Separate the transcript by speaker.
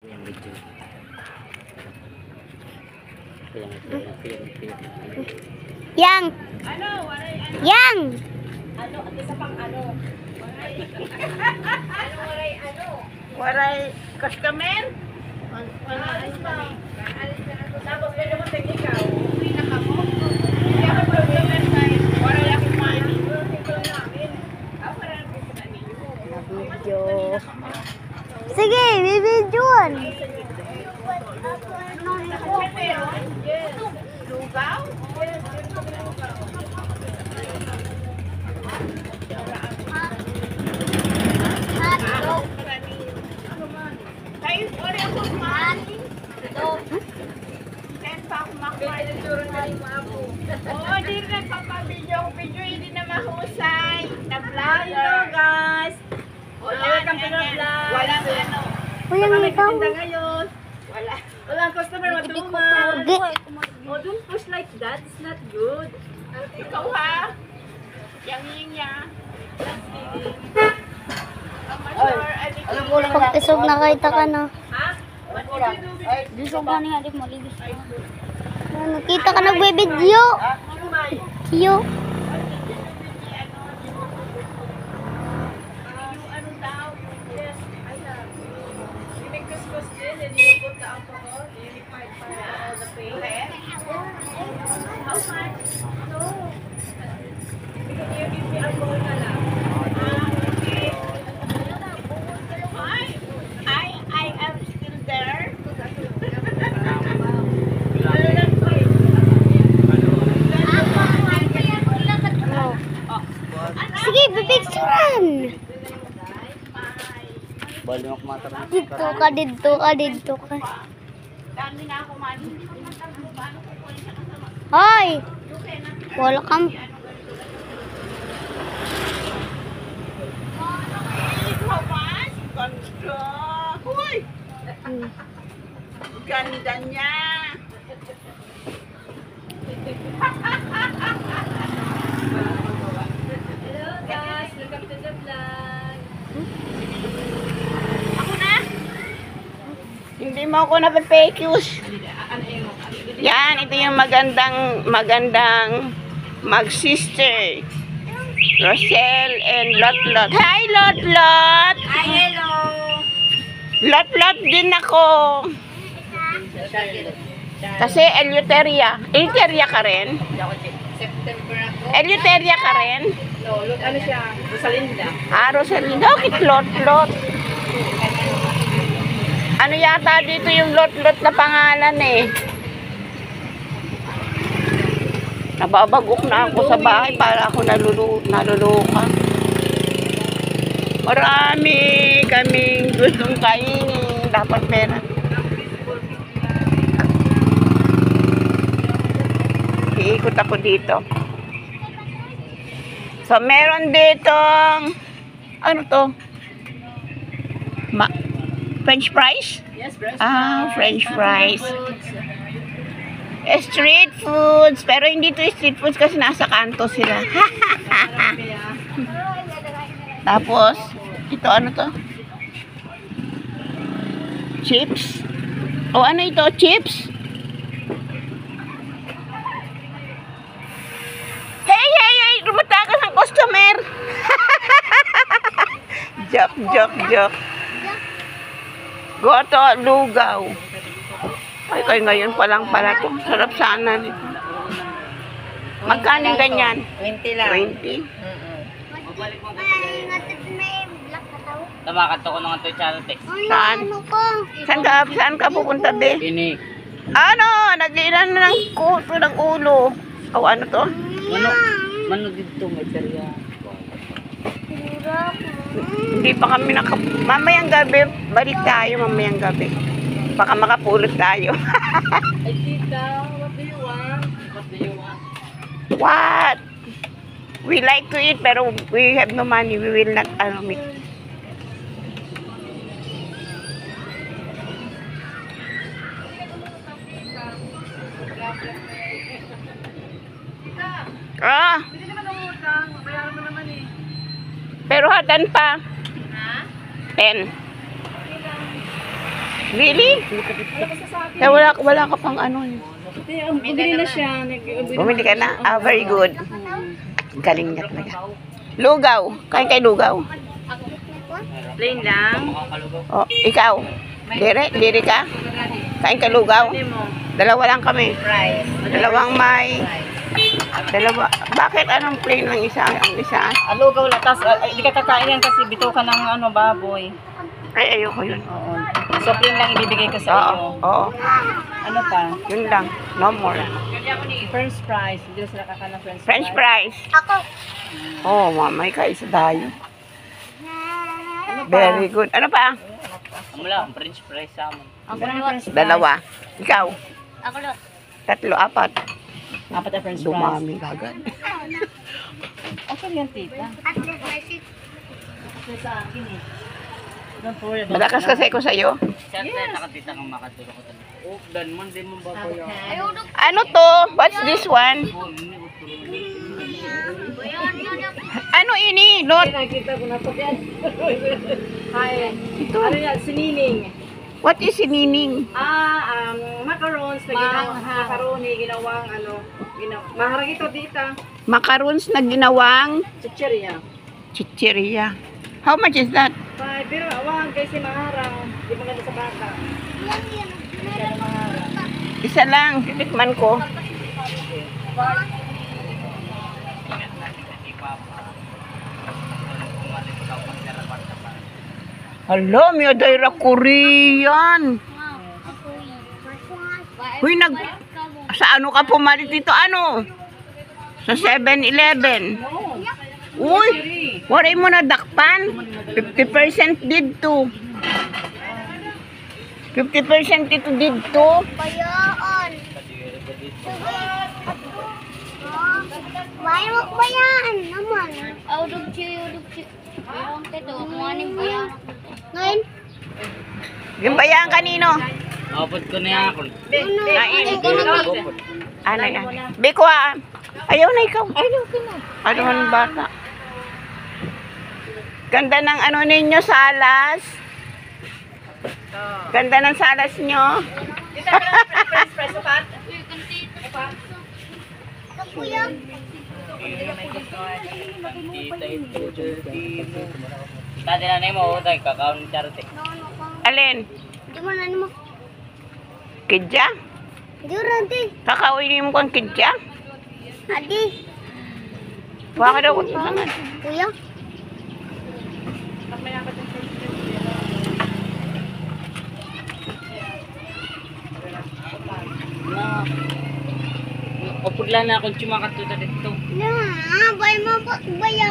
Speaker 1: Yang. Yang.
Speaker 2: Ano, at isa pang ano.
Speaker 3: Waray customer?
Speaker 2: Alis na. Tapos pwede mo tingin ikaw. Uwi na ka mo. Kaya ka problem tayo. Waray akong money. Ito namin. Wala na gusto na ninyo.
Speaker 1: Video. Sige, bibidyoan.
Speaker 2: Lugaw? Kayo, wala akong money. Kaya pa ako makuha. Oo, di rin nagpapabidyo. Video hindi na mahusay. Na-vlog. Hello guys. Welcome to the vlog. Walang ano.
Speaker 1: Kuya, ikaw.
Speaker 2: Ngayon. Walang customer matuman.
Speaker 1: Hindi.
Speaker 2: Oh, don't push like that. It's not good. Ikaw ha? Yang ya.
Speaker 1: Pag isog nakita ka na.
Speaker 2: Ha?
Speaker 1: Isog na niya, adik maligis. Nakita ka nagbibidyo. Kiyo.
Speaker 2: Ano daw? Yes, I have. Pinagkuskus din and you put the alcohol. Unified para all the pain. How much? No. Because you give me alcohol na lang. Okay. I am still there.
Speaker 1: Sige, bibigsuran.
Speaker 3: Bali mo kumatar.
Speaker 1: Dito ka, dito ka, dito ka.
Speaker 2: Dami na ako man. Hindi ko matanggal ba? Ano ko po siya kasama?
Speaker 1: Hoy! Wala kang...
Speaker 3: Ganda. Uy! Ganda niya.
Speaker 2: Hello guys, welcome to the vlog. Ako na?
Speaker 3: Hindi mo ako napapecuse. Yan, ito yung magandang mag-sister. Rochelle and Lot-Lot. Hi, Lot-Lot!
Speaker 2: Hi, hello.
Speaker 3: Lot-Lot din ako. Kasi Eleuteria. Eleuteria ka rin?
Speaker 2: September ako.
Speaker 3: Eleuteria ka rin?
Speaker 2: No, look, ano siya? Rosalinda.
Speaker 3: Ah, Rosalinda. Bakit Lot-Lot? Ano yata dito yung Lot-Lot na pangalan eh? Nababagok na ako sa bahay para ako naluluka. Marami kaming gustong kainin. Dapat pera. Iikot ako dito. So, meron ditong ano to? French fries?
Speaker 2: Yes, breast.
Speaker 3: French fries. Street foods. Pero hindi to street foods kasi nasa kanto sila. Tapos, ito ano to? Chips. O ano ito? Chips? Hey! Rumatakas ang customer! Joke. Goto, lugaw. Ay, kayo ngayon pa lang pala to. Sarap sana nito. Magkano ganyan?
Speaker 2: 20 lang.
Speaker 3: 20?
Speaker 2: Tabakat ko ng ito charity.
Speaker 3: Saan? Saan ka pupunta, be?
Speaker 2: Ini.
Speaker 3: Ano? Nag-ilan na ng ulo. O ano to?
Speaker 2: Mano dito may perya.
Speaker 3: Hindi pa kami mamayang gabi, balik tayo mamayang gabi. Baka makapulot tayo.
Speaker 2: Ay, tita, what do you want?
Speaker 3: What? We like to eat pero we have no money. We will not make.
Speaker 2: Hindi naman ang utang. Bayaran mo naman eh.
Speaker 3: Pero hatan pa.
Speaker 2: Ha?
Speaker 3: 10. Really? Kaya wala ka pang ano eh.
Speaker 2: Bumili na siya.
Speaker 3: Bumili ka na? Ah, very good. Galing niya talaga. Lugaw. Kain kay lugaw.
Speaker 2: Plain lang.
Speaker 3: Oh, ikaw. Diri ka? Kain kay lugaw.
Speaker 2: Hindi mo.
Speaker 3: Dalawa lang kami.
Speaker 2: Price.
Speaker 3: Dalawang may. Dalawa. Bakit anong plain ng isa? Ang isa?
Speaker 2: Alugaw lang. Tapos, hindi ka kakain yan kasi bito ka ng baboy.
Speaker 3: Ay, ayoko yun.
Speaker 2: Oo. So, plain lang ibibigay ko sa
Speaker 3: Oo.
Speaker 2: iyo.
Speaker 3: Oo.
Speaker 2: Ano pa?
Speaker 3: Yun lang. No more.
Speaker 2: French fries. Hindi na sila kakain ng French fries.
Speaker 3: French fries.
Speaker 1: Ako.
Speaker 3: Oh, mamay kaisa tayo.
Speaker 2: Ano pa?
Speaker 3: Very good. Ano pa?
Speaker 2: Wala, French fries sa amin. Ang French fries.
Speaker 3: Dalawa. Ikaw.
Speaker 1: Ako lang.
Speaker 3: 3, 4.
Speaker 2: Apat na French fries.
Speaker 3: Dumami agad.
Speaker 2: Okay yan, tita.
Speaker 1: At least may six.
Speaker 2: Ito sa akin eh. Don't worry about
Speaker 3: Malakas kasi ako sa'yo.
Speaker 2: Yes. Nakatita kang makatulog ko talaga. Oh, dan man, di mo ba po yun?
Speaker 3: Ano to? What's this one? Ano ini? Lot?
Speaker 2: Nakita ko na po yan. Hi. Ito. Ano yan? Sinining.
Speaker 3: What is sinining?
Speaker 2: Macarons na ginawang macaroni, ginawang maharag ito dita.
Speaker 3: Macarons na ginawang
Speaker 2: Chicheria.
Speaker 3: chicheria. How much is that?
Speaker 2: Pero awang kasi maharang. Di maganda sa bata. Masyado maharang.
Speaker 3: Isa lang. Titikman ko. Hala, may adayra Korean. Huy, sa ano ka pumalit dito? Ano? Sa 7-Eleven. Uy, waray mo na dakpan. 50% dito. 50% dito dito.
Speaker 1: Bayaan. Bayan mo bayan naman. Udog siya. Bayang tito. Kumanin bayan. Ngayon?
Speaker 3: Yung bayaan kanino?
Speaker 2: Abot ko na yan ako.
Speaker 3: Ano yan? Bikwa. Ayaw na ikaw. Ayaw na. Ano man bata? Ganda ng ano ninyo, salas. Ganda ng salas nyo.
Speaker 1: Kuya.
Speaker 2: Tadi na mo, tayo kakaon charity.
Speaker 3: Alin?
Speaker 1: Di mo na mo.
Speaker 3: Kidya?
Speaker 1: Di ranti.
Speaker 3: Kakawinin mo kang kidya?
Speaker 1: Adi.
Speaker 3: Baka daw kung sangan.
Speaker 1: Kuya.
Speaker 2: Upod lang na akong chumakat to dito.
Speaker 1: Na, bayan mo bayan.